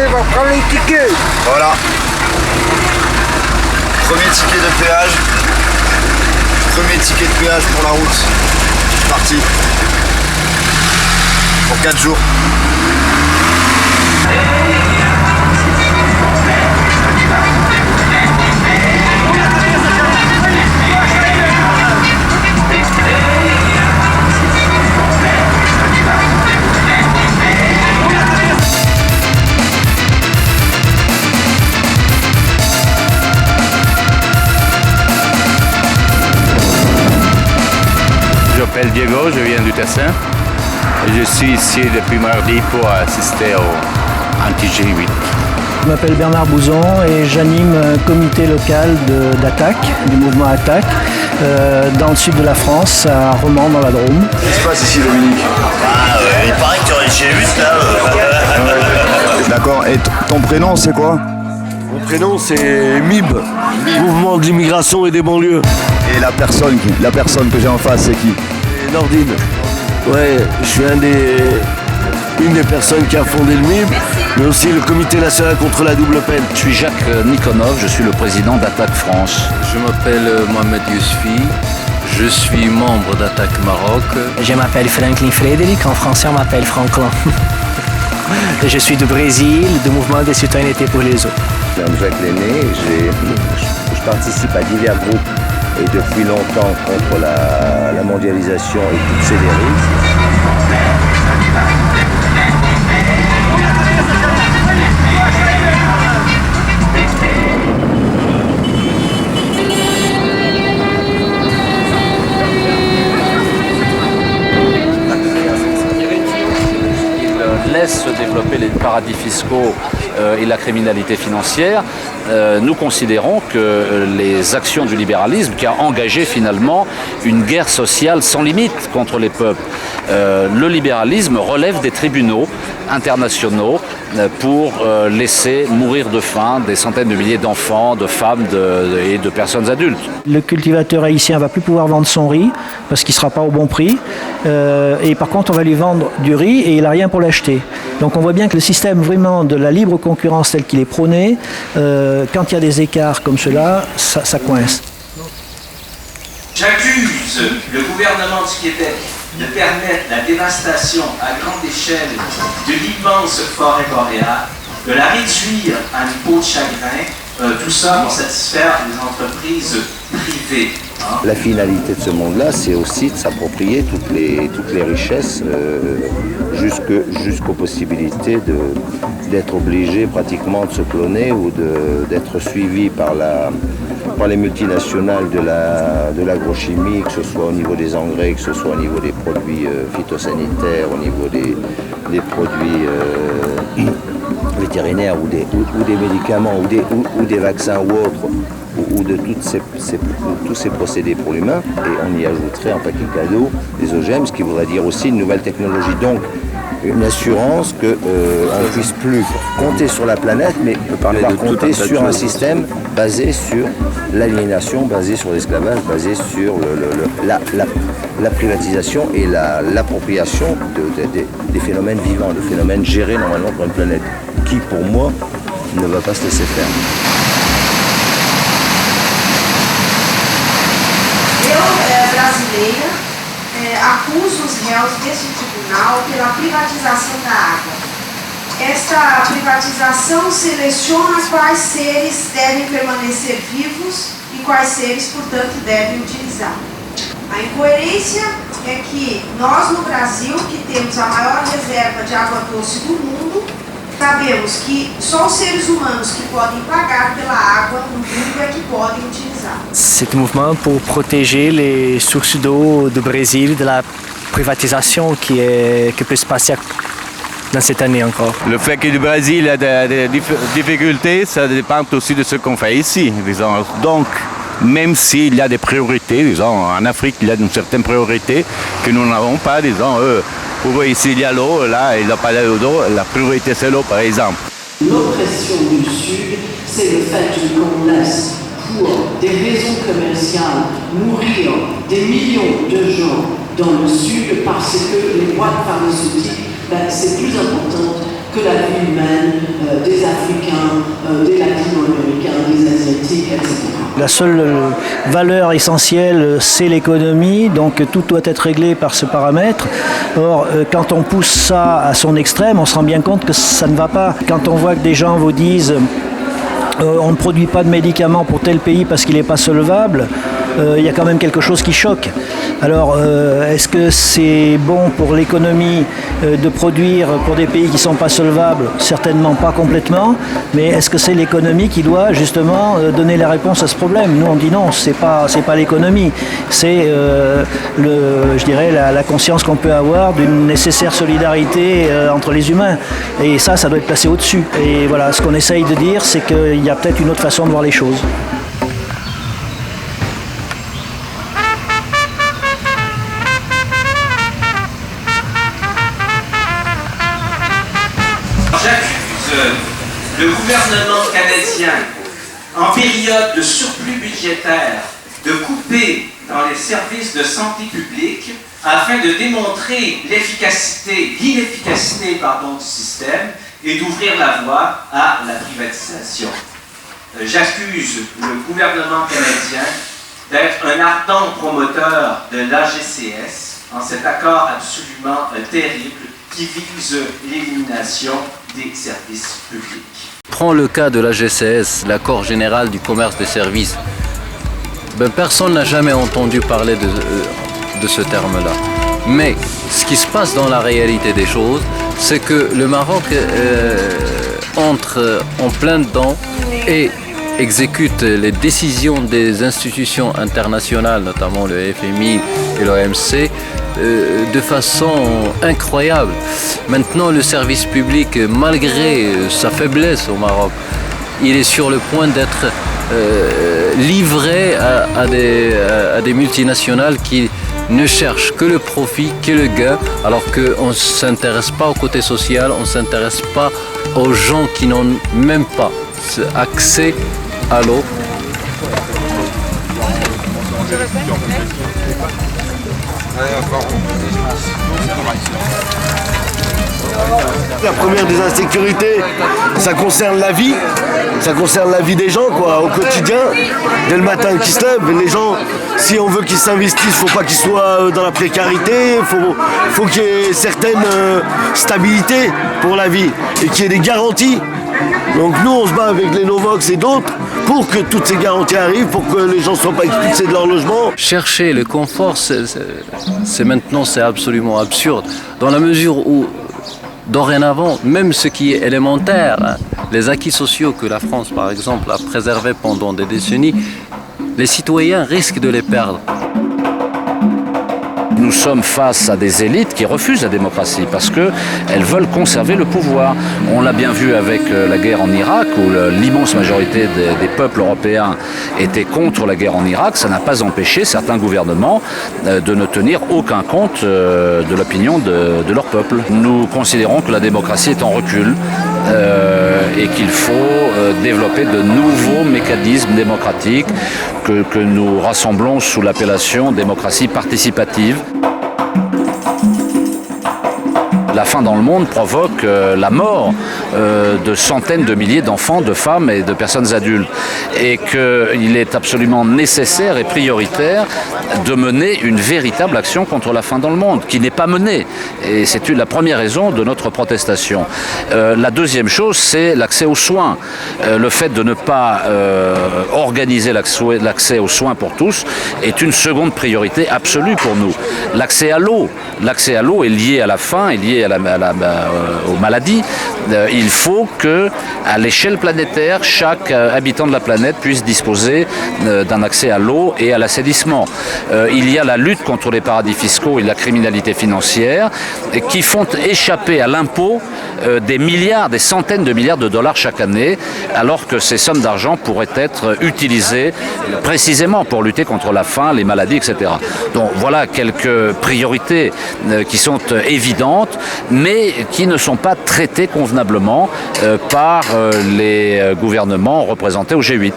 il va prendre les tickets. Voilà. Premier ticket de péage. Premier ticket de péage pour la route. C'est parti. Pour 4 jours. Je m'appelle Diego, je viens du Tessin. Je suis ici depuis mardi pour assister au Anti-G8. Je m'appelle Bernard Bouzon et j'anime un comité local d'attaque, du mouvement Attaque, dans le sud de la France, à Romans, dans la Drôme. Qu'est-ce qui se passe ici, Dominique? Il paraît que tu aurais le G8 là. D'accord, et ton prénom c'est quoi? Mon prénom c'est MIB, Mouvement de l'immigration et des banlieues. Et la personne que j'ai en face, c'est qui? Et Nordine. Ouais, je suis une des personnes qui a fondé le MIB, mais aussi le Comité national contre la double peine. Je suis Jacques Nikonov, je suis le président d'Attaque France. Je m'appelle Mohamed Yousfi, je suis membre d'Attaque Maroc. Je m'appelle Franklin Frédéric, en français on m'appelle Franklin. Je suis du Brésil, du mouvement de citoyenneté pour les eaux. Je suis Jacques Lenné, je participe à divers groupes et depuis longtemps contre la mondialisation et toutes ses dérives. Laisse se développer les paradis fiscaux et la criminalité financière, nous considérons que les actions du libéralisme, qui a engagé finalement une guerre sociale sans limite contre les peuples, le libéralisme relève des tribunaux internationaux pour laisser mourir de faim des centaines de milliers d'enfants, de femmes et de personnes adultes. Le cultivateur haïtien ne va plus pouvoir vendre son riz parce qu'il ne sera pas au bon prix. Et par contre, on va lui vendre du riz et il n'a rien pour l'acheter. Donc on voit bien que le système vraiment de la libre concurrence tel qu'il est prôné, quand il y a des écarts comme cela, ça coince. J'accuse le gouvernement du Québec de permettre la dévastation à grande échelle de l'immense forêt boréale, de la réduire à une peau de chagrin, tout ça pour satisfaire les entreprises privées. La finalité de ce monde-là, c'est aussi de s'approprier toutes les richesses jusqu'aux possibilités d'être obligé pratiquement de se cloner ou d'être suivi par les multinationales de l'agrochimie, que ce soit au niveau des engrais, que ce soit au niveau des produits phytosanitaires, au niveau des produits vétérinaires ou des médicaments ou des vaccins ou autres, ou de tous ces procédés pour l'humain, et on y ajouterait en paquet cadeau des OGM, ce qui voudrait dire aussi une nouvelle technologie. Donc une assurance qu'on ne puisse plus compter sur la planète, mais compter sur un système basé sur l'aliénation, basé sur l'esclavage, basé sur la privatisation et l'appropriation des phénomènes vivants, des phénomènes gérés normalement par une planète, qui pour moi ne va pas se laisser faire. Brasileira, acusa os réus deste tribunal pela privatização da água. Esta privatização seleciona quais seres devem permanecer vivos e quais seres, portanto, devem utilizar. A incoerência é que nós no Brasil, que temos a maior reserva de água doce do mundo, sabemos que só os seres humanos qui podem pagar pela água no mundo é que podem utilizar. C'est un mouvement pour protéger les sources d'eau du Brésil de la privatisation qui peut se passer dans cette année encore. Le fait que le Brésil a des difficultés, ça dépend aussi de ce qu'on fait ici, disons. Donc, même s'il y a des priorités, disons, en Afrique, il y a une certaine priorité que nous n'avons pas, disons, pour eux, ici, il y a l'eau, là, il n'y a pas d'eau, la priorité, c'est l'eau, par exemple. L'oppression du Sud, c'est le fait qu'on laisse, pour des raisons commerciales, mourir des millions de gens dans le Sud parce que les boîtes pharmaceutiques, c'est plus important que la vie humaine des Africains, des Latino-Américains, des Asiatiques, etc. La seule valeur essentielle, c'est l'économie, donc tout doit être réglé par ce paramètre. Or, quand on pousse ça à son extrême, on se rend bien compte que ça ne va pas. Quand on voit que des gens vous disent on ne produit pas de médicaments pour tel pays parce qu'il n'est pas solvable, il y a quand même quelque chose qui choque. Alors, est-ce que c'est bon pour l'économie de produire pour des pays qui ne sont pas solvables? Certainement pas complètement, mais est-ce que c'est l'économie qui doit justement donner la réponse à ce problème? Nous, on dit non, c'est pas l'économie, c'est je dirais la conscience qu'on peut avoir d'une nécessaire solidarité entre les humains. Et ça doit être placé au-dessus. Et voilà, ce qu'on essaye de dire, c'est qu'il y a peut-être une autre façon de voir les choses. Le gouvernement canadien, en période de surplus budgétaire, de couper dans les services de santé publique afin de démontrer l'inefficacité du système et d'ouvrir la voie à la privatisation. J'accuse le gouvernement canadien d'être un ardent promoteur de l'AGCS en cet accord absolument terrible qui vise l'élimination des services publics. Prends le cas de l'AGCS, l'accord général du commerce des services. Personne n'a jamais entendu parler de ce terme-là. Mais ce qui se passe dans la réalité des choses, c'est que le Maroc entre en plein dedans et exécute les décisions des institutions internationales, notamment le FMI et l'OMC, de façon incroyable. Maintenant, le service public, malgré sa faiblesse au Maroc, il est sur le point d'être livré à des multinationales qui ne cherchent que le profit, que le gain, alors qu'on ne s'intéresse pas au côté social, on ne s'intéresse pas aux gens qui n'ont même pas accès à l'eau. La première des insécurités, ça concerne la vie des gens quoi, au quotidien, dès le matin qu'ils se lèvent. Les gens, si on veut qu'ils s'investissent, il ne faut pas qu'ils soient dans la précarité, faut qu'il y ait certaine stabilité pour la vie et qu'il y ait des garanties. Donc nous on se bat avec les Novox et d'autres pour que toutes ces garanties arrivent, pour que les gens ne soient pas expulsés de leur logement. Chercher le confort, c'est absolument absurde, dans la mesure où dorénavant, même ce qui est élémentaire, les acquis sociaux que la France par exemple a préservés pendant des décennies, les citoyens risquent de les perdre. Nous sommes face à des élites qui refusent la démocratie parce qu'elles veulent conserver le pouvoir. On l'a bien vu avec la guerre en Irak où l'immense majorité des peuples européens étaient contre la guerre en Irak. Ça n'a pas empêché certains gouvernements de ne tenir aucun compte de l'opinion de leur peuple. Nous considérons que la démocratie est en recul et qu'il faut développer de nouveaux mécanismes démocratiques que nous rassemblons sous l'appellation démocratie participative. La faim dans le monde provoque la mort de centaines de milliers d'enfants, de femmes et de personnes adultes. Et qu'il est absolument nécessaire et prioritaire de mener une véritable action contre la faim dans le monde, qui n'est pas menée. Et c'est la première raison de notre protestation. La deuxième chose, c'est l'accès aux soins. Le fait de ne pas organiser l'accès aux soins pour tous est une seconde priorité absolue pour nous. L'accès à l'eau. L'accès à l'eau est lié à la faim, est lié aux maladies. Il faut que, à l'échelle planétaire, chaque habitant de la planète puisse disposer d'un accès à l'eau et à l'assainissement. Il y a la lutte contre les paradis fiscaux et la criminalité financière qui font échapper à l'impôt des milliards, des centaines de milliards de dollars chaque année, alors que ces sommes d'argent pourraient être utilisées précisément pour lutter contre la faim, les maladies, etc. Donc voilà quelques priorités qui sont évidentes, mais qui ne sont pas traitées convenablement par les gouvernements représentés au G8.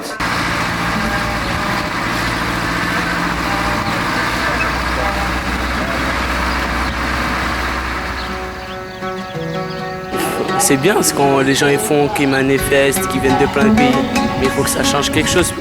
c'est bien ce que les gens ils font, qu'ils manifestent, qu'ils viennent de plein de pays. Mais il faut que ça change quelque chose.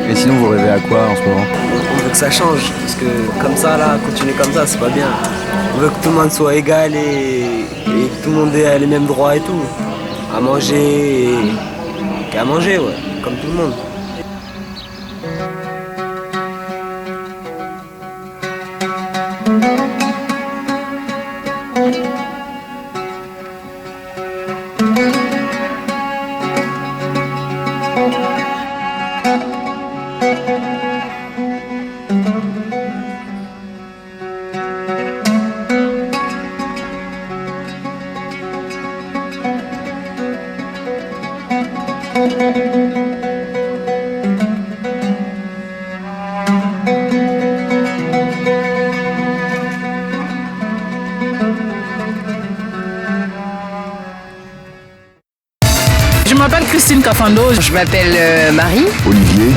Et sinon, vous rêvez à quoi en ce moment? On veut que ça change, parce que comme ça, là, continuer comme ça, c'est pas bien. On veut que tout le monde soit égal et que tout le monde ait les mêmes droits et tout. À manger, qu'à manger, ouais, comme tout le monde. Je m'appelle Christine Cafando. Je m'appelle Marie. Olivier.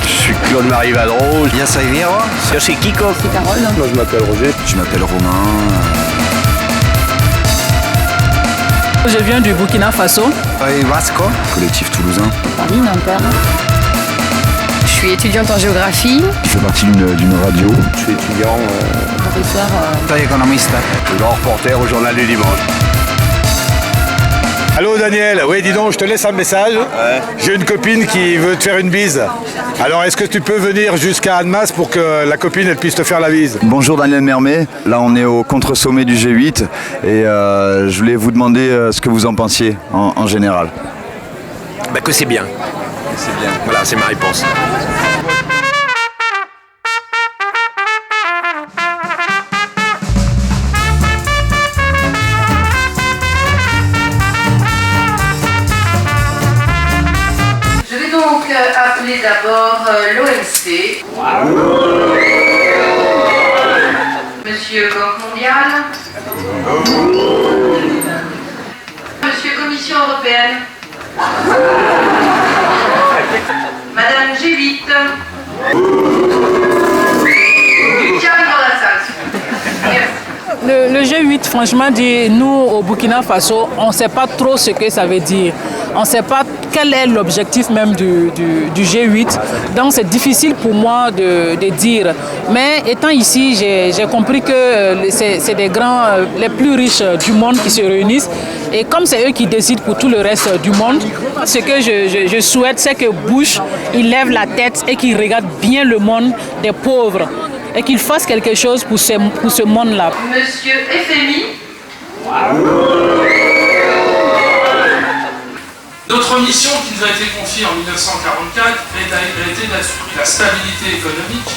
Je suis Claude-Marie Vadreau. Yassa Evira. Je suis Kiko. C'est Carole. Moi je m'appelle Roger. Je m'appelle Romain. Je viens du Burkina Faso. Vasco. Collectif toulousain. Paris, Nanterre. Je suis étudiante en géographie. Je fais partie d'une radio. Je suis étudiant. Professeur. Économiste. Grand reporter au journal du dimanche. Allô Daniel, oui dis donc, je te laisse un message. Ouais. J'ai une copine qui veut te faire une bise. Alors est-ce que tu peux venir jusqu'à Annemasse pour que la copine elle puisse te faire la bise? Bonjour Daniel Mermet, là on est au contre-sommet du G8 et je voulais vous demander ce que vous en pensiez en général. Bah que c'est bien. C'est bien. Voilà, c'est ma réponse. Je vais donc appeler d'abord l'OMC. Monsieur Banque mondiale. Monsieur Commission européenne. Madame G8. Qui arrive dans la salle. Merci. Le G8, franchement dit, nous au Burkina Faso, on ne sait pas trop ce que ça veut dire. On ne sait pas quel est l'objectif même du G8. Donc c'est difficile pour moi de dire. Mais étant ici, j'ai compris que c'est des grands, les plus riches du monde qui se réunissent. Et comme c'est eux qui décident pour tout le reste du monde, ce que je souhaite, c'est que Bush, il lève la tête et qu'il regarde bien le monde des pauvres. Et qu'il fasse quelque chose pour ce monde-là. Monsieur FMI. Notre mission qui nous a été confiée en 1944 a été d'assurer la stabilité économique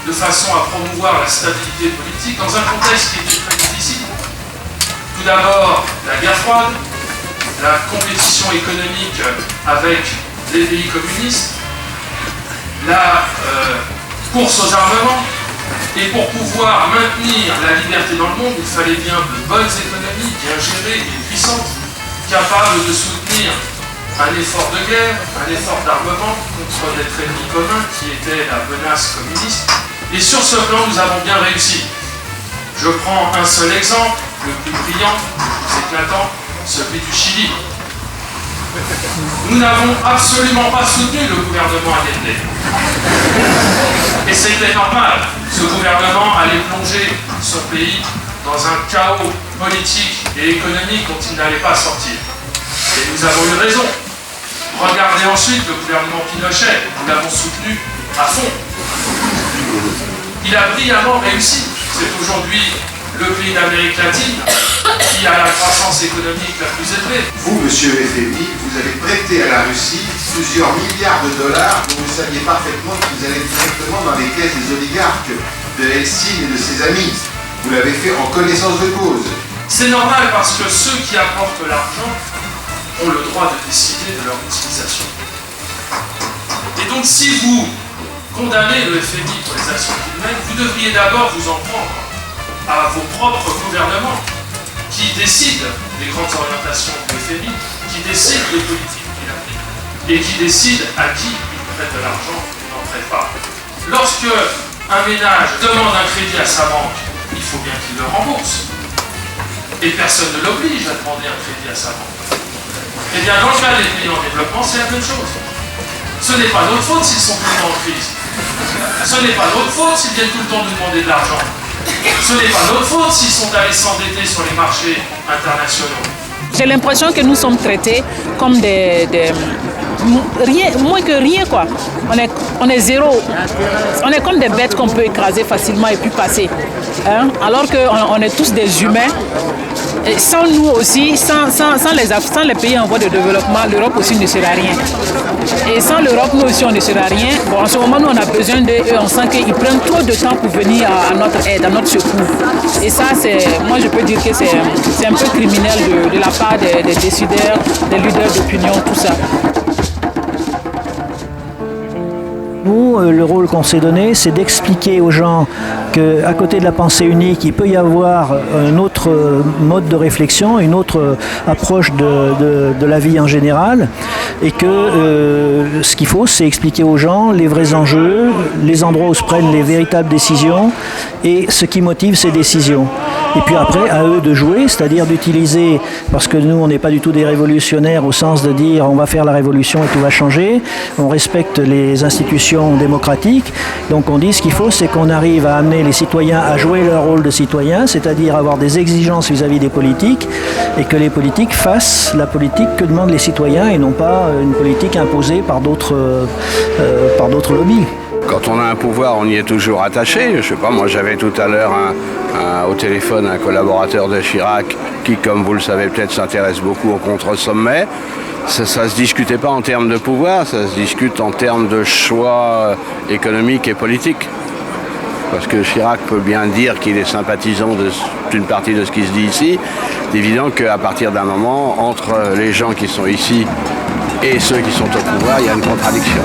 de façon à promouvoir la stabilité politique dans un contexte qui était très difficile. Tout d'abord, la guerre froide, la compétition économique avec les pays communistes, la course aux armements. Et pour pouvoir maintenir la liberté dans le monde, il fallait bien de bonnes économies, bien gérées et puissantes, capables de soutenir un effort de guerre, un effort d'armement contre notre ennemi commun qui était la menace communiste. Et sur ce plan, nous avons bien réussi. Je prends un seul exemple, le plus brillant, le plus éclatant, celui du Chili. Nous n'avons absolument pas soutenu le gouvernement Allende. Et c'était normal. Ce gouvernement allait plonger son pays dans un chaos politique et économique dont il n'allait pas sortir. Et nous avons eu raison. Regardez ensuite le gouvernement Pinochet, nous l'avons soutenu à fond. Il a brillamment réussi. C'est aujourd'hui le pays d'Amérique latine qui a la croissance économique la plus élevée. Vous, monsieur FMI, vous avez prêté à la Russie plusieurs milliards de dollars dont vous saviez parfaitement qu'ils allaient directement dans les caisses des oligarques de Helsinki et de ses amis. Vous l'avez fait en connaissance de cause. C'est normal parce que ceux qui apportent l'argent ont le droit de décider de leur utilisation. Et donc si vous condamnez le FMI pour les actions qu'il mène, vous devriez d'abord vous en prendre à vos propres gouvernements qui décident des grandes orientations du FMI, qui décident des politiques qu'il applique et qui décident à qui il prête de l'argent ou n'en prête pas. Lorsque un ménage demande un crédit à sa banque, il faut bien qu'il le rembourse. Et personne ne l'oblige à demander un crédit à sa banque. Eh bien, dans le cas des pays en développement, c'est la même chose. Ce n'est pas notre faute s'ils sont tout le temps en crise. Ce n'est pas notre faute s'ils viennent tout le temps nous demander de l'argent. Ce n'est pas notre faute s'ils sont allés s'endetter sur les marchés internationaux. J'ai l'impression que nous sommes traités comme moins que rien, quoi. On est zéro. On est comme des bêtes qu'on peut écraser facilement et puis passer. Hein? Alors qu'on est tous des humains. Et sans nous aussi, sans les pays en voie de développement, l'Europe aussi ne sera rien. Et sans l'Europe, nous aussi, on ne sera rien. Bon, en ce moment, nous, on a besoin d'eux. On sent qu'ils prennent trop de temps pour venir à notre aide, à notre secours. Et ça, moi, je peux dire que c'est un peu criminel de la part des décideurs, des leaders d'opinion, tout ça. Nous, le rôle qu'on s'est donné, c'est d'expliquer aux gens qu'à côté de la pensée unique, il peut y avoir un autre mode de réflexion, une autre approche de la vie en général, et que ce qu'il faut, c'est expliquer aux gens les vrais enjeux, les endroits où se prennent les véritables décisions et ce qui motive ces décisions. Et puis après, à eux de jouer, c'est-à-dire d'utiliser, parce que nous, on n'est pas du tout des révolutionnaires au sens de dire on va faire la révolution et tout va changer, on respecte les institutions démocratiques, donc on dit ce qu'il faut, c'est qu'on arrive à amener les citoyens à jouer leur rôle de citoyens, c'est-à-dire avoir des exigences vis-à-vis des politiques, et que les politiques fassent la politique que demandent les citoyens et non pas une politique imposée par d'autres lobbies. Quand on a un pouvoir, on y est toujours attaché. Je sais pas, moi j'avais tout à l'heure au téléphone un collaborateur de Chirac qui, comme vous le savez peut-être, s'intéresse beaucoup au contre-sommet. Ça se discutait pas en termes de pouvoir, ça se discute en termes de choix économiques et politiques. Parce que Chirac peut bien dire qu'il est sympathisant d'une partie de ce qui se dit ici. C'est évident qu'à partir d'un moment, entre les gens qui sont ici et ceux qui sont au pouvoir, il y a une contradiction.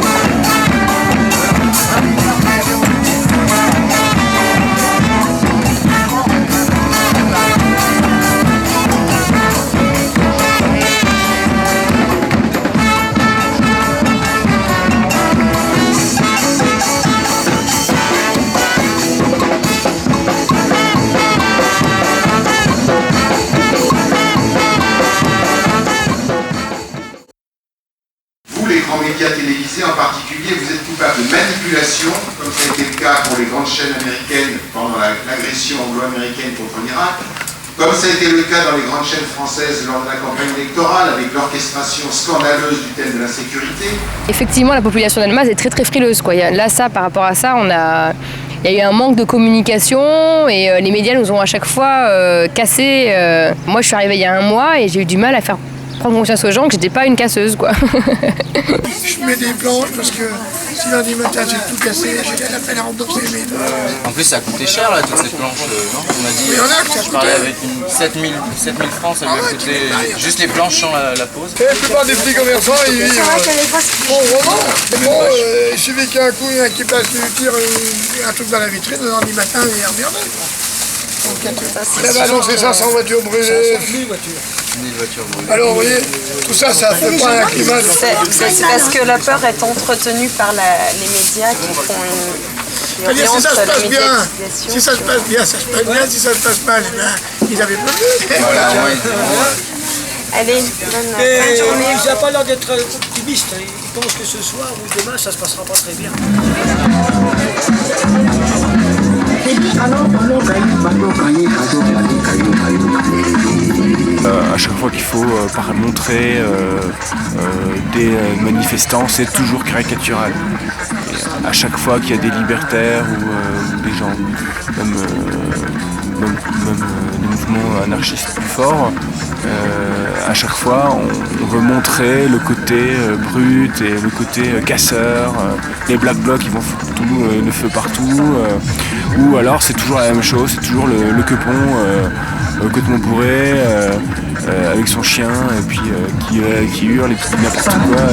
télévisés en particulier, vous êtes coupable de manipulation, comme ça a été le cas pour les grandes chaînes américaines pendant l'agression anglo-américaine contre l'Irak, comme ça a été le cas dans les grandes chaînes françaises lors de la campagne électorale, avec l'orchestration scandaleuse du thème de l'insécurité. Effectivement, la population d'Annemasse est très très frileuse, quoi. Là, par rapport à ça, il y a eu un manque de communication et les médias nous ont à chaque fois cassé. Moi, je suis arrivée il y a un mois et j'ai eu du mal à faire prendre conscience aux gens que j'étais pas une casseuse, quoi. Je mets des planches parce que si lundi matin j'ai tout cassé, j'ai la peine à rembourser mes deux. En plus, ça a coûté cher là, toutes ces planches, non? On m'a dit, je parlais avec une 7000 francs, ça lui a coûté juste les planches sans la pause. Et la plupart des petits commerçants, ils vivent. Bon, vraiment, bon, il suffit qu'il y ait un coup, il y en a qui passe, lui tire un truc dans la vitrine, le lundi matin, il est emmerdé. On avait annoncé 500 voitures brûlées. 1000 voitures brûlées. Alors vous voyez, tout ça, ça fait pas un climat. C'est parce que la peur est entretenue par les médias qui font une. Si ça se passe bien, si ça se passe bien, ça se passe bien. Si ça se passe mal, eh ben, ils avaient pas vu. Voilà, allez, bonne journée. Il n'a pas l'air d'être optimiste. Il pense que ce soir ou demain, ça se passera pas très bien. À chaque fois qu'il faut montrer des manifestants, c'est toujours caricatural. Et à chaque fois qu'il y a des libertaires ou des gens, même des mouvements anarchistes plus forts, à chaque fois on veut montrer le côté brut et le côté casseur. Les Black Blocs ils vont foutre le feu partout, ou alors c'est toujours la même chose, c'est toujours le quepon côte Montbourret, avec son chien, et puis qui hurle et qui dit n'importe quoi.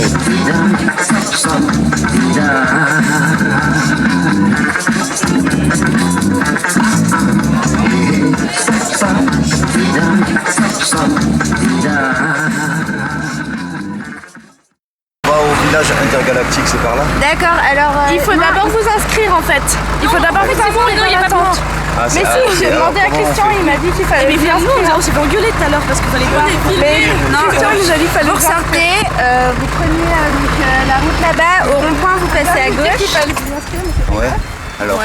Au village intergalactique, c'est par là. D'accord, alors... il faut d'abord vous inscrire en fait. Il faut d'abord vous inscrire dans l'attente. Ah, mais si, j'ai demandé à Christian, il m'a dit qu'il fallait... Mais viens nous, on s'est fait engueuler tout à l'heure parce qu'il fallait pas... Mais non, Christian nous a dit qu'il fallait vous sortez, vous prenez donc, la route là-bas, au rond-point vous passez à gauche. Il fallait vous inscrire, mais c'est Ouais, alors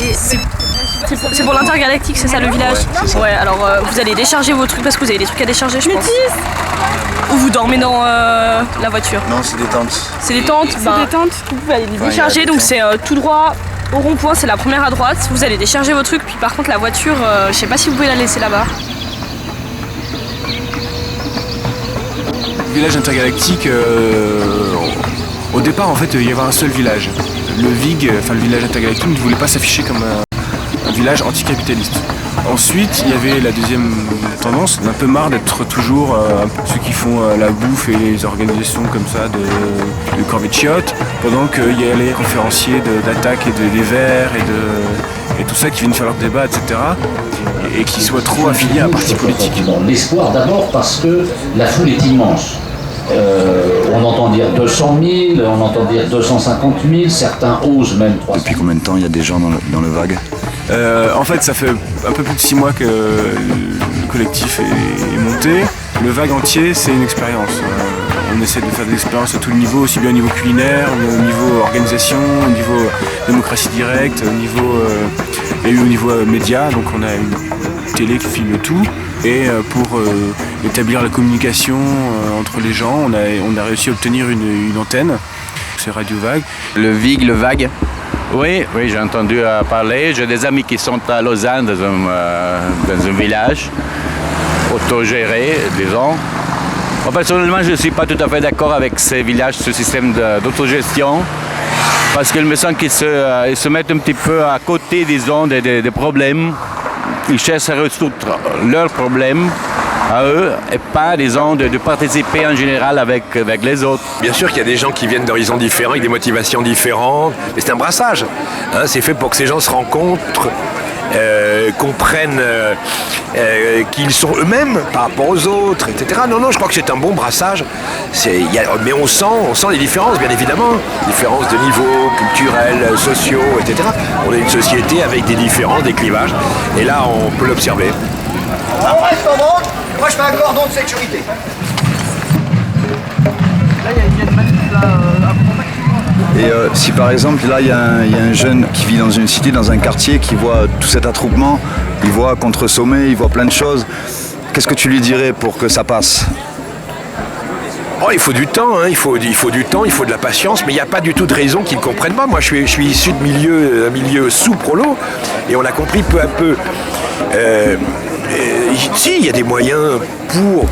Et c'est pour l'intergalactique, c'est ça le village? Ouais, alors vous allez décharger vos trucs parce que vous avez des trucs à décharger, je pense. Ou vous dormez dans la voiture? Non, c'est des tentes. C'est des tentes? C'est des tentes. Vous pouvez aller les décharger, donc c'est tout droit au rond-point, c'est la première à droite. Vous allez décharger vos trucs, puis par contre la voiture, je sais pas si vous pouvez la laisser là-bas. Village intergalactique, au départ en fait il y avait un seul village. Le VIG, enfin le village intergalactique, ne voulait pas s'afficher comme un village anticapitaliste. Ensuite, il y avait la deuxième tendance, un peu marre d'être toujours ceux qui font la bouffe et les organisations comme ça de corvée de chiottes, pendant qu'il y a les conférenciers d'attaque et des Verts et tout ça qui viennent faire leur débat, etc. Et qui soient trop affiliés à un parti politique. L'espoir d'abord parce que la foule est immense. On entend dire 200 000, on entend dire 250 000, certains osent même 300 000. Depuis combien de temps il y a des gens dans le vague? En fait, ça fait un peu plus de 6 mois que le collectif est monté. Le vague entier, c'est une expérience. On essaie de faire des expériences à tous les niveaux, aussi bien au niveau culinaire, au niveau organisation, au niveau démocratie directe, au niveau média. Donc on a une télé qui filme tout. Et pour établir la communication entre les gens, on a réussi à obtenir une antenne. C'est Radio Vague. Le VIG, le VAG. Oui, j'ai entendu parler. J'ai des amis qui sont à Lausanne, dans un village autogéré, disons. Moi, personnellement, je ne suis pas tout à fait d'accord avec ces villages, ce système d'autogestion, parce qu'il me semble qu'ils se mettent un petit peu à côté, disons, des problèmes. Ils cherchent à résoudre leurs problèmes à eux et pas, disons, de participer en général avec les autres. Bien sûr qu'il y a des gens qui viennent d'horizons différents, avec des motivations différentes, mais c'est un brassage. Hein, c'est fait pour que ces gens se rencontrent, comprennent qu'ils sont eux-mêmes par rapport aux autres, etc. Non, je crois que c'est un bon brassage. Mais on sent les différences, bien évidemment. Différences de niveau culturels, sociaux, etc. On est une société avec des différences, des clivages. Et là, on peut l'observer. On reste en bande, moi je fais un cordon de sécurité. Là, il y a une manip là, Et si par exemple, là, il y a un jeune qui vit dans une cité, dans un quartier, qui voit tout cet attroupement, il voit Contre Sommet, il voit plein de choses, qu'est-ce que tu lui dirais pour que ça passe? Oh, il faut du temps, hein. il faut du temps, il faut de la patience, mais il n'y a pas du tout de raison qu'ils ne comprennent pas. Moi, je suis issu de un milieu sous-prolo, et on a compris peu à peu. Si, il y a des moyens pour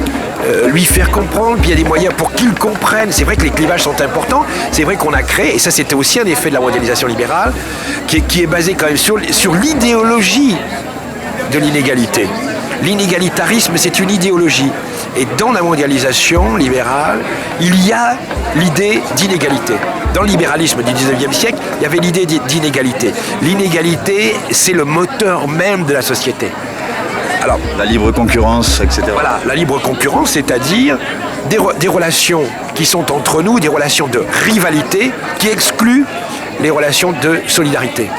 lui faire comprendre, puis il y a des moyens pour qu'il comprenne. C'est vrai que les clivages sont importants, c'est vrai qu'on a créé, et ça c'était aussi un effet de la mondialisation libérale, qui est basé quand même sur l'idéologie de l'inégalité. L'inégalitarisme, c'est une idéologie. Et dans la mondialisation libérale, il y a l'idée d'inégalité. Dans le libéralisme du 19e siècle, il y avait l'idée d'inégalité. L'inégalité, c'est le moteur même de la société. Alors, la libre concurrence, etc. Voilà, la libre concurrence, c'est-à-dire des relations qui sont entre nous, des relations de rivalité qui excluent les relations de solidarité.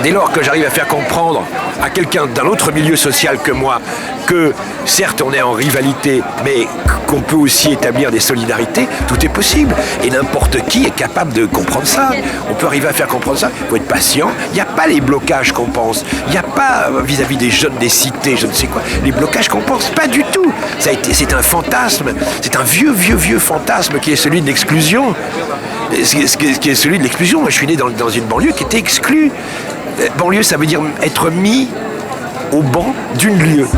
Dès lors que j'arrive à faire comprendre à quelqu'un d'un autre milieu social que moi que certes on est en rivalité, mais qu'on peut aussi établir des solidarités, tout est possible. Et n'importe qui est capable de comprendre ça. On peut arriver à faire comprendre ça. Il faut être patient. Il n'y a pas les blocages qu'on pense. Il n'y a pas vis-à-vis des jeunes des cités, je ne sais quoi, les blocages qu'on pense. Pas du tout. C'est un fantasme. C'est un vieux fantasme qui est celui de l'exclusion. Qui est celui de l'exclusion. Moi, je suis né dans une banlieue qui était exclue. Banlieue, ça veut dire être mis au banc d'une lieue.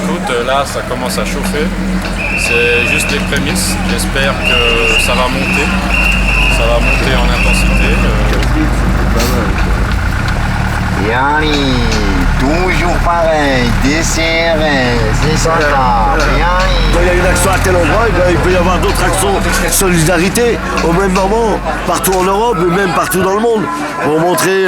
Écoute, là, ça commence à chauffer. C'est juste les prémices. J'espère que ça va monter. Ça va monter en intensité. Yani, toujours pareil, des CRS, c'est ça. Quand il y a une action à tel endroit, il peut y avoir d'autres actions de solidarité au même moment, partout en Europe ou même partout dans le monde, pour montrer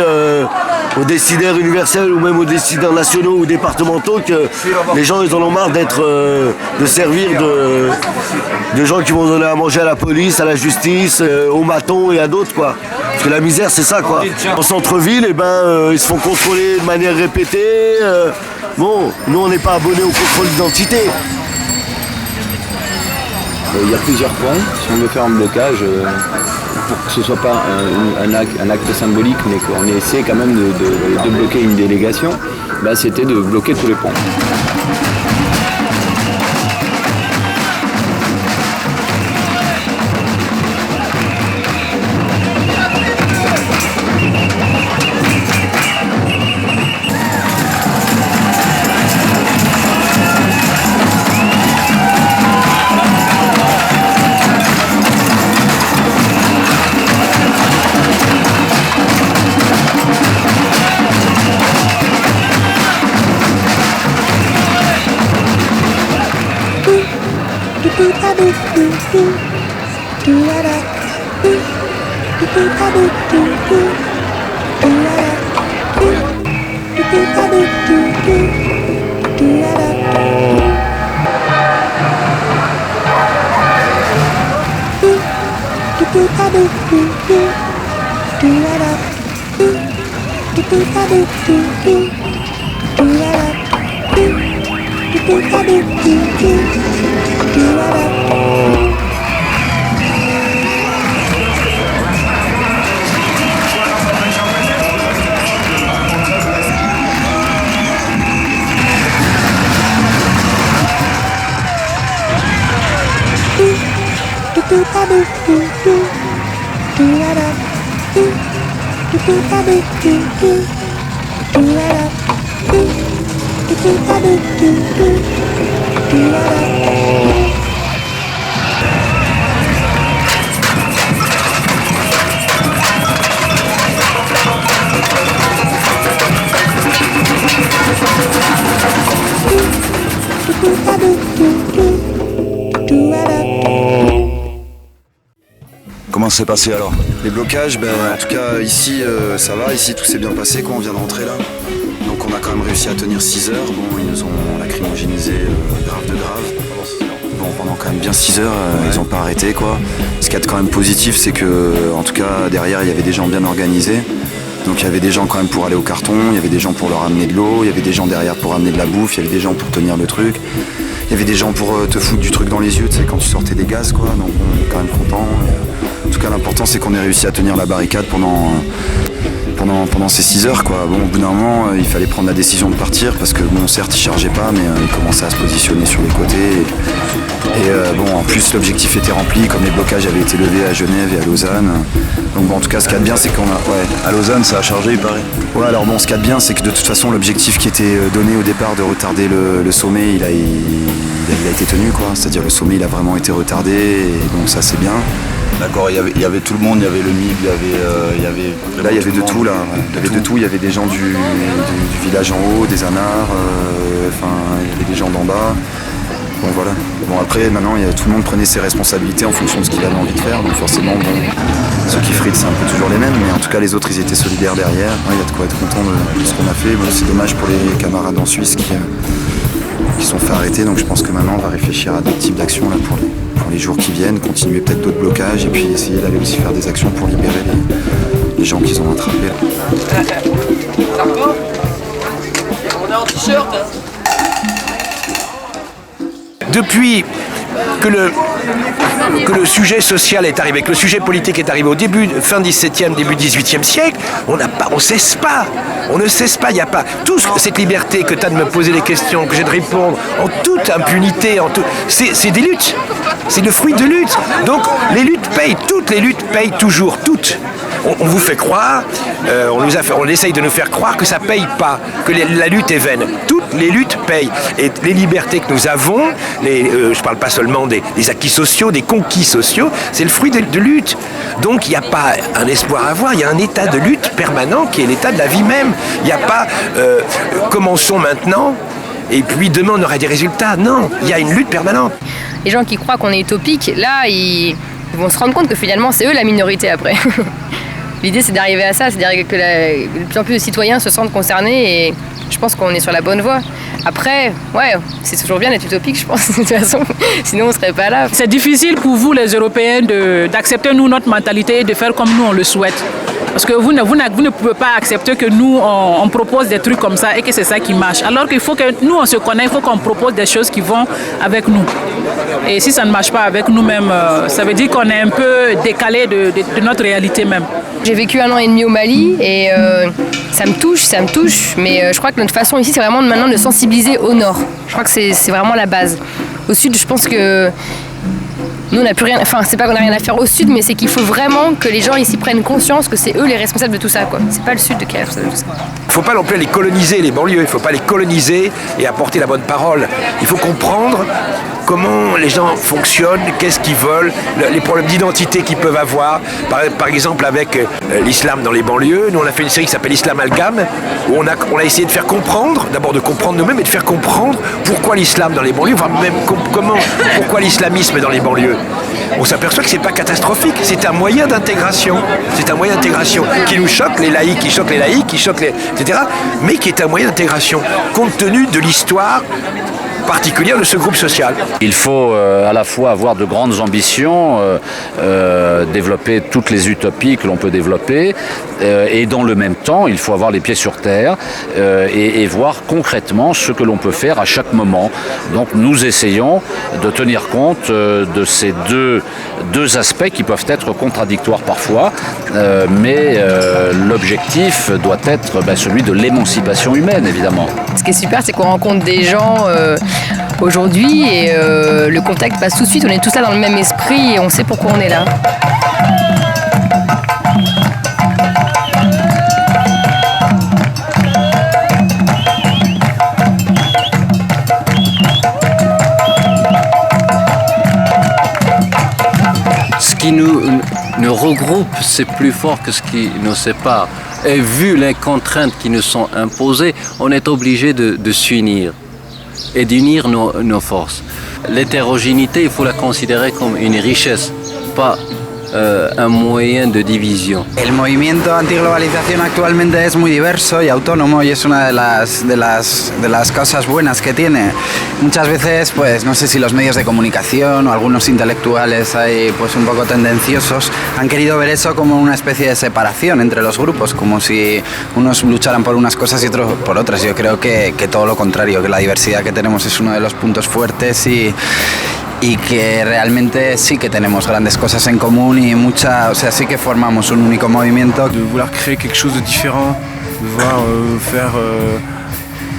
aux décideurs universels ou même aux décideurs nationaux ou départementaux que les gens ils en ont marre de servir de gens qui vont donner à manger à la police, à la justice, aux matons et à d'autres quoi. Parce que la misère c'est ça quoi. En centre-ville, ils se font contrôler de manière répétée. Bon, nous on n'est pas abonnés au contrôle d'identité. Il y a plusieurs points. Si on veut faire un blocage, pour que ce ne soit pas un acte symbolique, mais qu'on essaie quand même de bloquer une délégation, c'était de bloquer tous les ponts. Comment c'est passé alors? Les blocages, en tout cas ici ça va, ici tout s'est bien passé quand on vient de rentrer là. Donc on a quand même réussi à tenir 6 heures. Bon, ils nous ont lacrymogénisé grave de grave. Bon, pendant quand même bien 6 heures, ils n'ont pas arrêté quoi. Ce qui est quand même positif, c'est que en tout cas derrière il y avait des gens bien organisés. Donc il y avait des gens quand même pour aller au carton, il y avait des gens pour leur amener de l'eau, il y avait des gens derrière pour amener de la bouffe, il y avait des gens pour tenir le truc. Il y avait des gens pour te foutre du truc dans les yeux, tu sais, quand tu sortais des gaz quoi. Donc on est quand même content. En tout cas l'important c'est qu'on ait réussi à tenir la barricade pendant ces 6 heures quoi. Bon, au bout d'un moment il fallait prendre la décision de partir parce que bon certes ils chargeaient pas mais ils commençaient à se positionner sur les côtés et bon en plus l'objectif était rempli comme les blocages avaient été levés à Genève et à Lausanne. Donc bon en tout cas ce qu'il y a de bien c'est qu'on a... À Lausanne ça a chargé il paraît. Ouais alors bon ce qu'il y a de bien c'est que de toute façon l'objectif qui était donné au départ de retarder le sommet il a été tenu quoi. C'est-à-dire le sommet il a vraiment été retardé et donc ça c'est bien. D'accord, il y avait tout le monde, il y avait le MIB, il y avait... Là il y avait de tout là, il y avait de tout, il y avait des gens du village en haut, des anards, il y avait des gens d'en bas. Bon voilà. Bon après maintenant tout le monde prenait ses responsabilités en fonction de ce qu'il avait envie de faire, donc forcément bon, ceux qui fritent c'est un peu toujours les mêmes, mais en tout cas les autres ils étaient solidaires derrière. Il y a de quoi être content de ce qu'on a fait. Bon, c'est dommage pour les camarades en Suisse qui sont fait arrêter, donc je pense que maintenant on va réfléchir à d'autres types d'actions là pour les jours qui viennent, continuer peut-être d'autres blocages et puis essayer d'aller aussi faire des actions pour libérer les gens qu'ils ont attrapés. On est en t-shirt. Depuis que le sujet social est arrivé, que le sujet politique est arrivé au début, fin 17e, début 18e siècle, on ne cesse pas, il n'y a pas cette liberté que tu as de me poser des questions, que j'ai de répondre en toute impunité, c'est des luttes, c'est le fruit de luttes. Donc les luttes payent, toutes les luttes payent toujours, toutes. on vous fait croire, on essaye de nous faire croire que ça paye pas, que la lutte est vaine. Toutes les luttes payent. Et les libertés que nous avons, je parle pas seulement des acquis sociaux, des conquis sociaux, c'est le fruit de lutte. Donc il n'y a pas un espoir à avoir, il y a un état de lutte permanent qui est l'état de la vie même. Il n'y a pas commençons maintenant et puis demain on aura des résultats. Non, il y a une lutte permanente. Les gens qui croient qu'on est utopique, là, ils vont se rendre compte que finalement, c'est eux la minorité après. L'idée, c'est d'arriver à ça, c'est-à-dire que de plus en plus de citoyens se sentent concernés et je pense qu'on est sur la bonne voie. Après, ouais, c'est toujours bien d'être utopique, je pense, de toute façon, sinon on ne serait pas là. C'est difficile pour vous, les Européens, d'accepter nous, notre mentalité et de faire comme nous, on le souhaite. Parce que vous ne pouvez pas accepter que nous, on propose des trucs comme ça et que c'est ça qui marche. Alors qu'il faut que nous, on se connaisse, il faut qu'on propose des choses qui vont avec nous. Et si ça ne marche pas avec nous-mêmes, ça veut dire qu'on est un peu décalé de notre réalité même. J'ai vécu 1 an et demi au Mali et ça me touche, mais je crois que notre façon ici, c'est vraiment maintenant de sensibiliser au nord. Je crois que c'est vraiment la base. Au sud, je pense que nous, on n'a plus rien, enfin, c'est pas qu'on n'a rien à faire au sud, mais c'est qu'il faut vraiment que les gens ici prennent conscience que c'est eux les responsables de tout ça, quoi. C'est pas le sud qui est responsable de tout ça. Il ne faut pas non plus les coloniser, les banlieues. Il ne faut pas les coloniser et apporter la bonne parole. Il faut comprendre comment les gens fonctionnent, qu'est-ce qu'ils veulent, les problèmes d'identité qu'ils peuvent avoir. Par exemple, avec l'islam dans les banlieues, nous on a fait une série qui s'appelle Islam Amalgame, où on a essayé de faire comprendre, d'abord de comprendre nous-mêmes et de faire comprendre pourquoi l'islam dans les banlieues, voire même pourquoi l'islamisme dans les banlieues. On s'aperçoit que c'est pas catastrophique, c'est un moyen d'intégration. C'est un moyen d'intégration qui nous choque, les laïcs, qui choque les laïcs, qui choque les... etc. Mais qui est un moyen d'intégration, compte tenu de l'histoire particulière de ce groupe social. Il faut à la fois avoir de grandes ambitions, développer toutes les utopies que l'on peut développer, et dans le même temps, il faut avoir les pieds sur terre et voir concrètement ce que l'on peut faire à chaque moment. Donc nous essayons de tenir compte de ces deux aspects qui peuvent être contradictoires parfois, mais l'objectif doit être celui de l'émancipation humaine, évidemment. Ce qui est super, c'est qu'on rencontre des gens aujourd'hui et le contact passe tout de suite, on est tous là dans le même esprit et on sait pourquoi on est là. Ce qui nous regroupe, c'est plus fort que ce qui nous sépare. Et vu les contraintes qui nous sont imposées, on est obligé de s'unir et d'unir nos forces. L'hétérogénéité, il faut la considérer comme une richesse, pas un moyen de division. El movimiento antiglobalización actualmente es muy diverso y autónomo y es una de las cosas buenas que tiene. Muchas veces, pues no sé si los medios de comunicación o algunos intelectuales ahí, pues un poco tendenciosos han querido ver eso como una especie de separación entre los grupos, como si unos lucharan por unas cosas y otros por otras. Yo creo que todo lo contrario, que la diversidad que tenemos es uno de los puntos fuertes y que realmente sí que tenemos grandes cosas en común y o sea, sí que formamos un único movimiento. De vouloir créer quelque chose de différent, de vouloir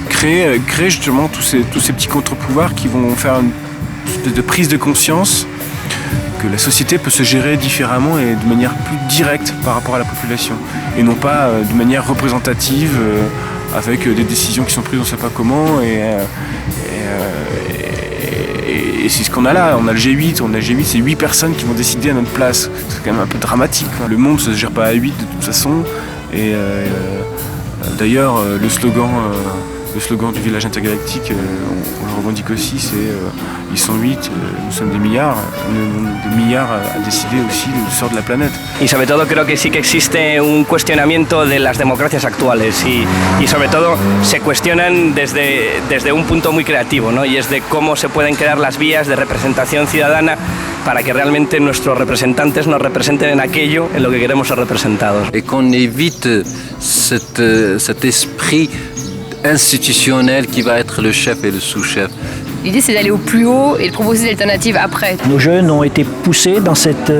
créer justement tous ces petits contre-pouvoirs qui vont faire une espèce de prise de conscience que la société peut se gérer différemment et de manière plus directe par rapport à la population et non pas de manière représentative avec des décisions qui sont prises on ne sait pas comment et c'est ce qu'on a là, on a le G8, c'est 8 personnes qui vont décider à notre place. C'est quand même un peu dramatique. Le monde ne se gère pas à 8 de toute façon. Et d'ailleurs, le slogan du village intergalactique, on le revendique aussi, c'est ils sont 8, nous sommes des milliards. Des milliards à décider aussi du sort de la planète. Y sobre todo creo que sí que existe un cuestionamiento de las democracias actuales y sobre todo se cuestionan desde un punto muy creativo, ¿no? Y es de cómo se pueden crear las vías de representación ciudadana para que realmente nuestros representantes nos representen en aquello en lo que queremos ser representados. Et qu'on évite cet esprit institutionnel qui va être le chef et le sous-chef. L'idée, c'est d'aller au plus haut et de proposer des alternatives après. Nos jeunes ont été poussés dans cette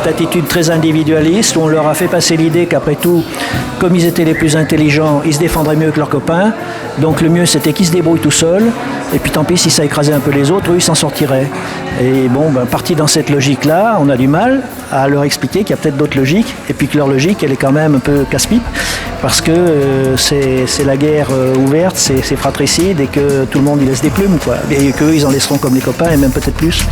attitude très individualiste où on leur a fait passer l'idée qu'après tout, comme ils étaient les plus intelligents, ils se défendraient mieux que leurs copains. Donc le mieux, c'était qu'ils se débrouillent tout seuls. Et puis tant pis, si ça écrasait un peu les autres, eux, ils s'en sortiraient. Et bon, parti dans cette logique-là, on a du mal à leur expliquer qu'il y a peut-être d'autres logiques. Et puis que leur logique, elle est quand même un peu casse-pipe. Parce que c'est la guerre ouverte, c'est fratricide et que tout le monde y laisse des plumes, quoi. Et qu'eux, ils en laisseront comme les copains et même peut-être plus.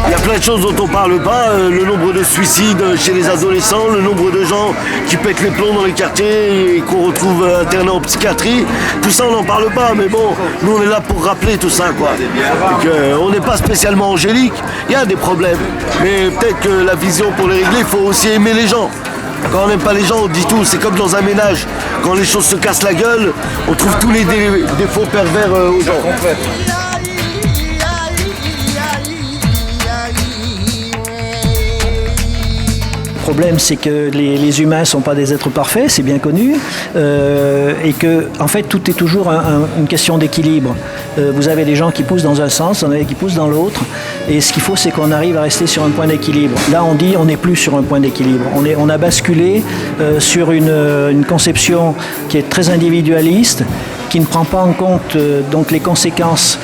Il y a plein de choses dont on ne parle pas, le nombre de suicides chez les adolescents, le nombre de gens qui pètent les plombs dans les quartiers et qu'on retrouve internés en psychiatrie. Tout ça, on n'en parle pas, mais bon, nous on est là pour rappeler tout ça, quoi. On n'est pas spécialement angélique, il y a des problèmes, mais peut-être que la vision pour les régler, il faut aussi aimer les gens. Quand on n'aime pas les gens, on dit tout, c'est comme dans un ménage. Quand les choses se cassent la gueule, on trouve tous les défauts pervers aux gens. Le problème, c'est que les humains ne sont pas des êtres parfaits, c'est bien connu, et que, en fait, tout est toujours une question d'équilibre. Vous avez des gens qui poussent dans un sens, vous en avez qui poussent dans l'autre, et ce qu'il faut, c'est qu'on arrive à rester sur un point d'équilibre. Là, on dit on n'est plus sur un point d'équilibre. On a basculé sur une conception qui est très individualiste, qui ne prend pas en compte donc les conséquences,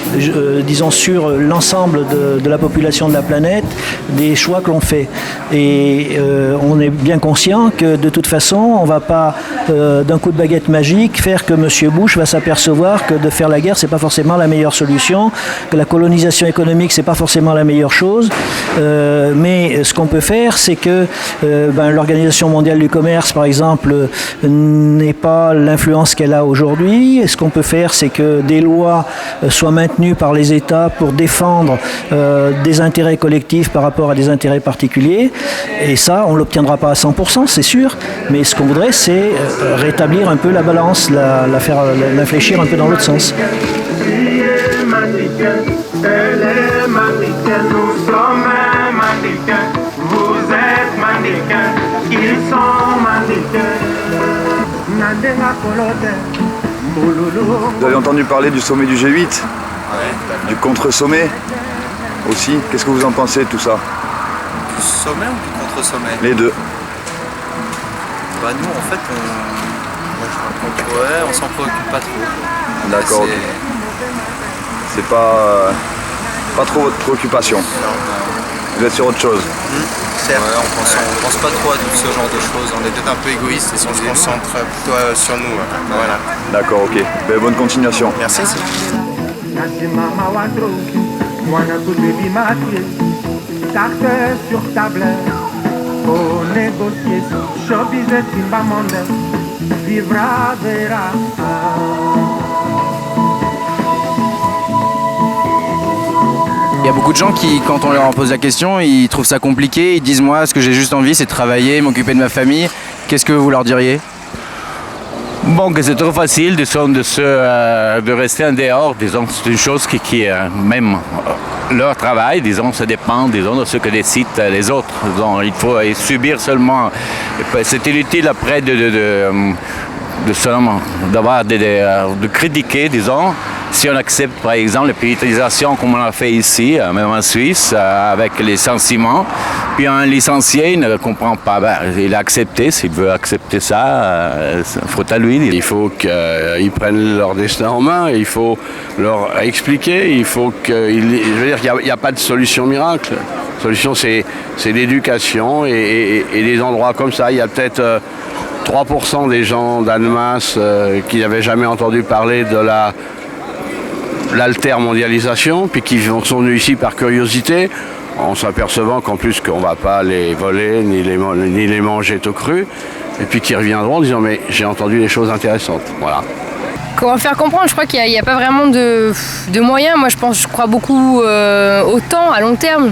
disons, sur l'ensemble de la population de la planète, des choix que l'on fait. Et on est bien conscient que de toute façon, on ne va pas, d'un coup de baguette magique, faire que M. Bush va s'apercevoir que de faire la guerre, ce n'est pas forcément la meilleure solution, que la colonisation économique, ce n'est pas forcément la meilleure chose. Mais ce qu'on peut faire, c'est que l'Organisation mondiale du commerce, par exemple, n'est pas l'influence qu'elle a aujourd'hui. Ce qu'on peut faire, c'est que des lois soient maintenues par les États pour défendre des intérêts collectifs par rapport à des intérêts particuliers. Et ça, on ne l'obtiendra pas à 100%, c'est sûr. Mais ce qu'on voudrait, c'est rétablir un peu la balance, la faire fléchir un peu dans l'autre sens. Vous avez entendu parler du sommet du G8 ? Du contre-sommet aussi. Qu'est-ce que vous en pensez de tout ça ? Du sommet ou du contre-sommet ? Les deux. Bah nous en fait on s'en préoccupe pas trop. D'accord, ok. C'est pas trop votre préoccupation. Vous êtes sur autre chose. Ouais, on pense pas trop à tout ce genre de choses, on est peut-être un peu égoïste et on se concentre plutôt sur nous. Voilà. D'accord, ok. Ben, bonne continuation. Merci. Il y a beaucoup de gens qui, quand on leur pose la question, ils trouvent ça compliqué, ils disent moi, ce que j'ai juste envie, c'est de travailler, m'occuper de ma famille. Qu'est-ce que vous leur diriez ? Bon, que c'est trop facile de rester en dehors, disons, c'est une chose qui même leur travail, disons, ça dépend, disons, de ce que décident les autres. Donc, il faut subir seulement. C'est inutile après de critiquer, disons, si on accepte par exemple la privatisation comme on a fait ici, même en Suisse, avec les licenciements, puis un licencié il ne comprend pas, il a accepté, s'il veut accepter ça, faute à lui. Il faut qu'ils prennent leur destin en main, il faut leur expliquer, il faut je veux dire qu'il n'y a pas de solution miracle. La solution c'est l'éducation et des endroits comme ça. Il y a peut-être 3% des gens d'Annemasse qui n'avaient jamais entendu parler de l'altermondialisation, puis qui sont venus ici par curiosité, en s'apercevant qu'en plus qu'on ne va pas les voler ni les manger tout cru, et puis qui reviendront en disant mais j'ai entendu des choses intéressantes. Voilà. Comment faire comprendre ? Je crois qu'il n'y a pas vraiment de moyens. Moi je crois beaucoup au temps, à long terme.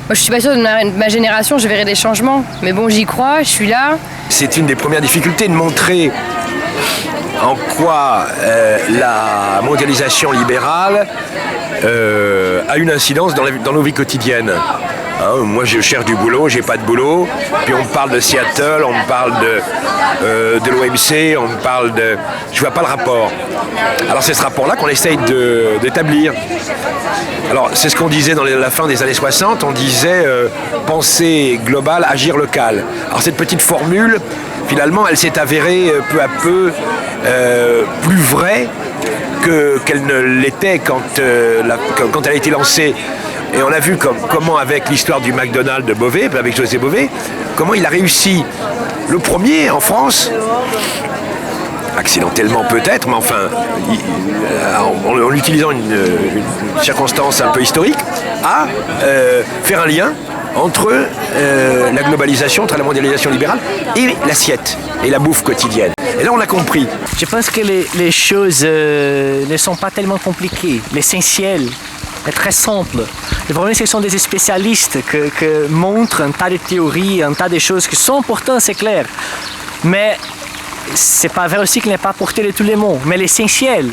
Moi je suis pas sûre de ma génération, je verrai des changements. Mais bon, j'y crois, je suis là. C'est une des premières difficultés de montrer en quoi la mondialisation libérale a une incidence dans nos vies quotidiennes. Hein, moi je cherche du boulot, j'ai pas de boulot. Puis on me parle de Seattle, on me parle de l'OMC, on me parle de... Je vois pas le rapport. Alors c'est ce rapport-là qu'on essaye d'établir. Alors c'est ce qu'on disait dans la fin des années 60, on disait penser global, agir local. Alors cette petite formule, finalement, elle s'est avérée peu à peu plus vraie qu'elle ne l'était quand elle a été lancée. Et on a vu comment, avec l'histoire du McDonald's de Beauvais, avec José Bové, comment il a réussi le premier en France, accidentellement peut-être, mais enfin, en utilisant une circonstance un peu historique, à faire un lien entre la globalisation, entre la mondialisation libérale et l'assiette et la bouffe quotidienne. Et là, on l'a compris. Je pense que les choses ne sont pas tellement compliquées. L'essentiel est très simple. Le problème, c'est que ce sont des spécialistes qui montrent un tas de théories, un tas de choses qui sont importantes, c'est clair. Mais c'est pas vrai aussi qu'il n'est pas porté de tous les mots. Mais l'essentiel,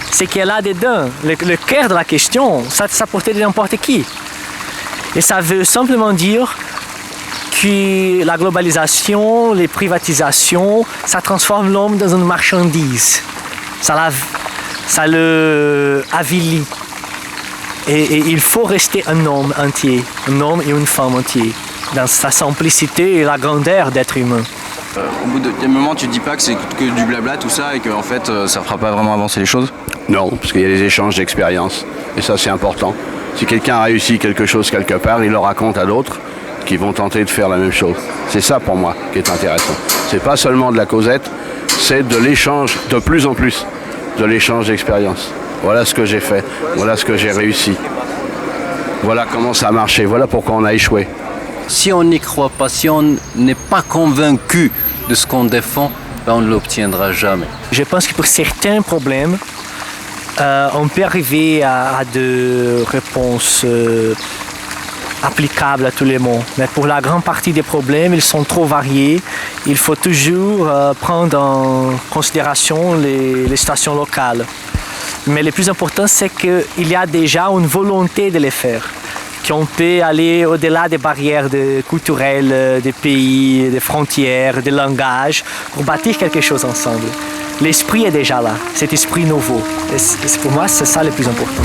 c'est qu'il y a là-dedans, le cœur de la question, ça porte de n'importe qui. Et ça veut simplement dire que la globalisation, les privatisations, ça transforme l'homme dans une marchandise. Ça le avilit. Et il faut rester un homme entier, un homme et une femme entiers, dans sa simplicité et la grandeur d'être humain. Au bout d'un moment, tu te dis pas que c'est que du blabla tout ça et que en fait ça fera pas vraiment avancer les choses? Non, parce qu'il y a des échanges d'expériences et ça c'est important. Si quelqu'un a réussi quelque chose quelque part, il le raconte à d'autres qui vont tenter de faire la même chose. C'est ça pour moi qui est intéressant. C'est pas seulement de la causette, c'est de l'échange de plus en plus, de l'échange d'expériences. Voilà ce que j'ai fait, voilà ce que j'ai réussi. Voilà comment ça a marché, voilà pourquoi on a échoué. Si on n'y croit pas, si on n'est pas convaincu de ce qu'on défend, ben on ne l'obtiendra jamais. Je pense que pour certains problèmes, on peut arriver à des réponses applicables à tous les mots. Mais pour la grande partie des problèmes, ils sont trop variés. Il faut toujours prendre en considération les situations locales. Mais le plus important, c'est qu'il y a déjà une volonté de les faire. Qu'on peut aller au-delà des barrières culturelles, des pays, des frontières, des langages, pour bâtir quelque chose ensemble. L'esprit est déjà là, cet esprit nouveau. Et pour moi, c'est ça le plus important.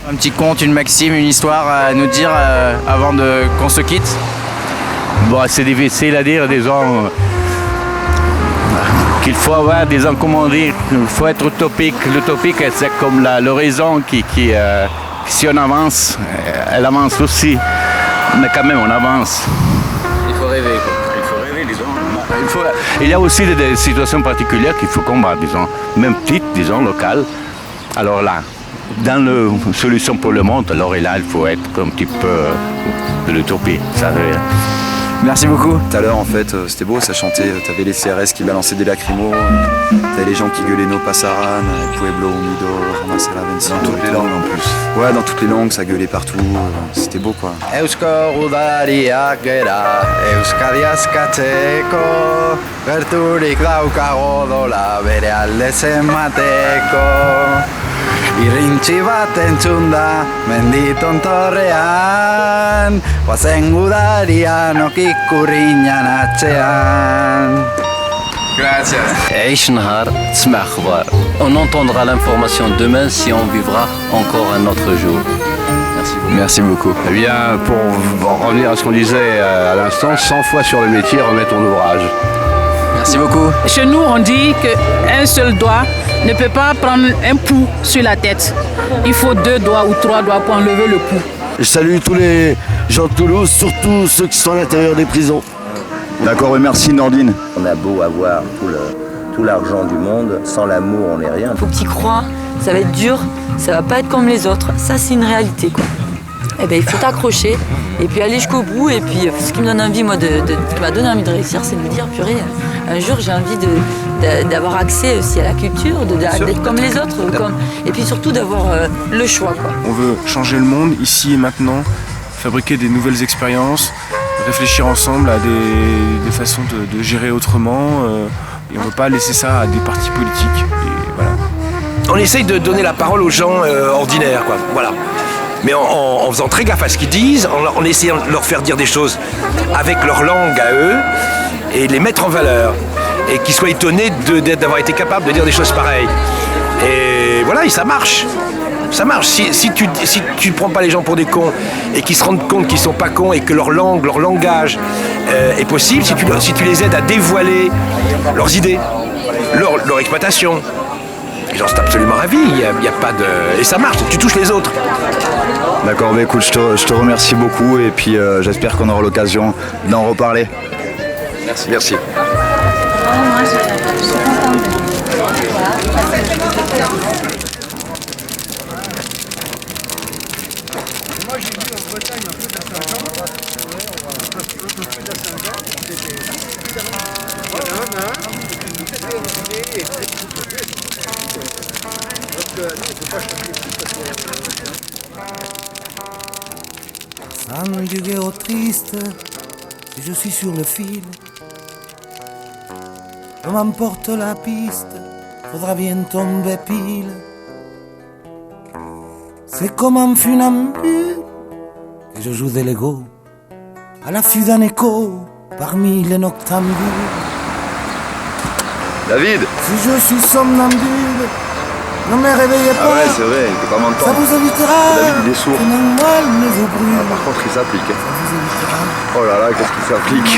Un petit conte, une maxime, une histoire à nous dire avant qu'on se quitte? Bon, c'est difficile à dire, disons, qu'il faut avoir, disons, comment dire, il faut être utopique. L'utopique, c'est comme l'horizon qui si on avance, elle avance aussi, mais quand même on avance. Il faut rêver, quoi. Il faut rêver, disons. Il y a aussi des situations particulières qu'il faut combattre, disons, même petites, disons, locales. Alors là, dans la solution pour le monde, alors là, il faut être un petit peu de l'utopie, ça veut dire. Merci beaucoup. Tout à l'heure, en fait, c'était beau, ça chantait. T'avais les CRS qui balançaient des lacrymos, t'avais les gens qui gueulaient No Pasaran, Pueblo Unido, Ramasser la Vencida. Dans toutes les langues en plus. Ouais, dans toutes les langues, ça gueulait partout. C'était beau, quoi. Eusko udariak gera, Euskadi askatzeko, gerturik daukago dola bere alde zenbateko. Irrintzi bat entzunda, mendi tontorrean, guazen gudarian ikurriñan atzean. عيش نهار تسمع أخبار. On entendra l'information demain si on vivra encore un autre jour. Merci beaucoup. Merci beaucoup. Eh bien, pour revenir à ce qu'on disait à l'instant, 100 fois sur le métier, remets ton ouvrage. Merci beaucoup. Chez nous, on dit qu'un seul doigt ne peut pas prendre un pouls sur la tête. Il faut 2 doigts ou 3 doigts pour enlever le pouls. Je salue tous les gens de Toulouse, surtout ceux qui sont à l'intérieur des prisons. D'accord, et merci Nordine. On a beau avoir tout l'argent du monde, sans l'amour, on n'est rien. Faut que tu y crois, ça va être dur, ça va pas être comme les autres. Ça, c'est une réalité, quoi. eh ben, il faut t'accrocher et puis aller jusqu'au bout. Et puis ce qui me donne envie, moi, qui m'a donné envie de réussir, c'est de me dire, purée, un jour j'ai envie d'avoir accès aussi à la culture, d'être comme les autres, et puis surtout d'avoir le choix, quoi. On veut changer le monde ici et maintenant, fabriquer des nouvelles expériences, réfléchir ensemble à des façons de gérer autrement, et on ne veut pas laisser ça à des partis politiques. Et voilà. On essaye de donner la parole aux gens ordinaires, quoi. Voilà. Mais en faisant très gaffe à ce qu'ils disent, en essayant de leur faire dire des choses avec leur langue à eux, et les mettre en valeur, et qu'ils soient étonnés d'avoir été capables de dire des choses pareilles. Et voilà, et ça marche. Ça marche. Si tu ne prends pas les gens pour des cons et qu'ils se rendent compte qu'ils ne sont pas cons et que leur langue, leur langage est possible, si tu les aides à dévoiler leurs idées, leur exploitation, les gens sont absolument ravis. Il y a pas de... Et ça marche, tu touches les autres. D'accord, mais écoute, je te remercie beaucoup et puis j'espère qu'on aura l'occasion d'en reparler. Merci. Merci. Moi j'ai vu en Bretagne un peu d'ascendant. San Diego triste, si je suis sur le fil, peu m'emporte la piste, faudra bien tomber pile. C'est comme un funambule que je joue des Lego à l'affût d'un écho parmi les noctambules. David! Si je suis somnambule, ne me réveillez pas. Ah ouais, c'est vrai, il peut pas m'entendre. Ça vous évitera. David, il est sourd. Que mon mal ne vous brûle. Ah, par contre, il s'applique. Ça vous évitera. Oh là là, qu'est-ce qu'il s'applique?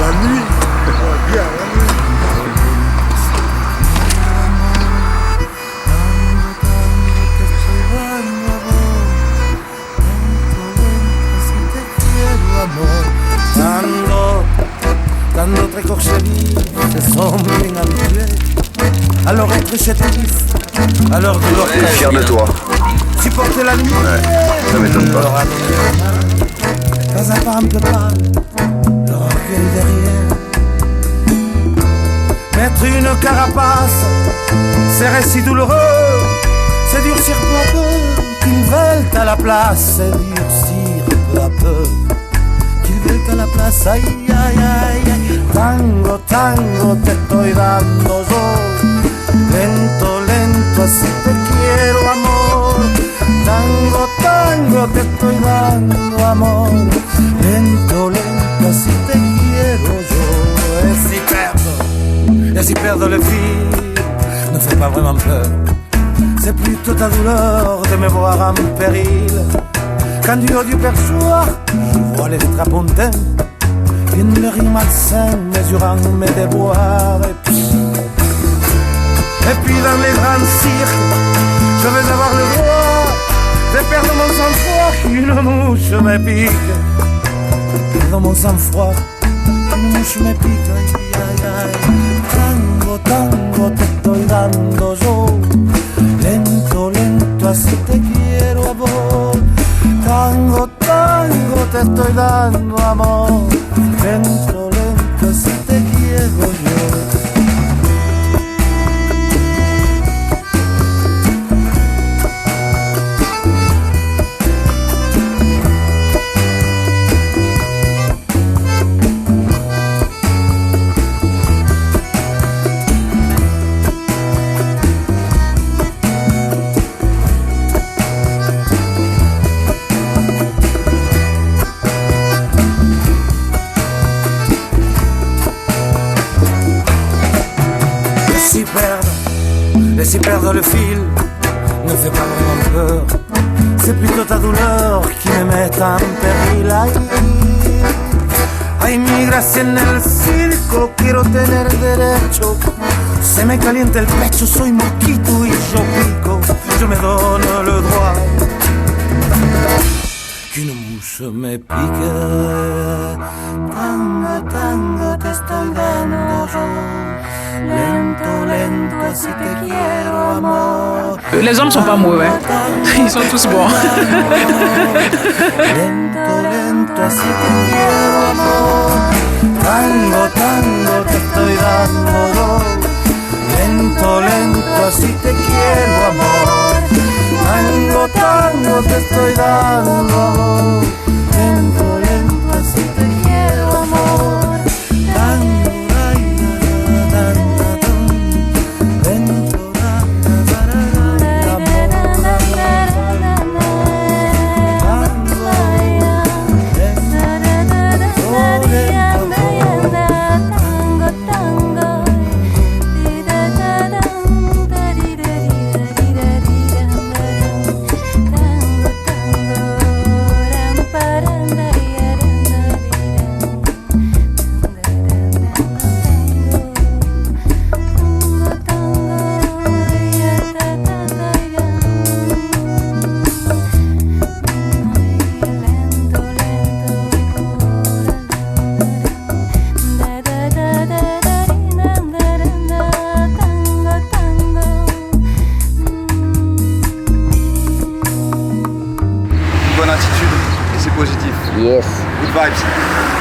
La nuit, bien, la nuit. Quand notre corps chéri se sont bien habitués à leur être chétif, à leur douleur. Je suis fier de toi. Supporter la nuit, ouais, ça m'étonne pas. Pas à pas un peu pâle, leur orgueil derrière. Mettre une carapace, c'est récit douloureux, c'est durcir peu à peu, qu'ils veulent à la place, c'est durcir peu à peu. A la plaza, ay, ay, ay, ay. Tango, tango, te estoy dando yo. Lento, lento, así te quiero, amor. Tango, tango, te estoy dando amor. Lento, lento, así te quiero yo. Et si perdre le fil ne fait pas vraiment peur, c'est plutôt ta douleur de me voir en péril. Quand du haut du perchoir, je vois les strapontins, viennent le rire malsain, mesurant mes déboires. Et puis dans les grands cirques, je vais avoir le droit de perdre mon sang-froid, qu'une mouche me pique. Perdre mon sang-froid, qu'une mouche me pique. Ay, ay, ay. Tango, tango, te estoy dando yo. Lento, lento, así te quiero, amor. Tango, tango, te estoy dando amor. Lento, lento, así te quiero yo. Laisser perdre le fil ne fait pas vraiment peur, c'est plutôt ta douleur qui me met en péril. Ay, ay, mi gracia en el circo, quiero tener derecho. Se me calienta el pecho, soy mosquito y yo pico. Je me donne le droit qu'une mouche me pique. Tango, tango, te estoy dando yo. Lento, lento, así te quiero, amor. Les hommes sont pas mauvais, ils sont tous bons. Lento, lento, así te quiero, amor. Tango, tango, te estoy dando. Lento, lento, así te quiero, amor. Tango, tango, te estoy dando. Lento, lento, así te quiero, amor. Tango, Bonne attitude et c'est positif. Yes. Good vibes.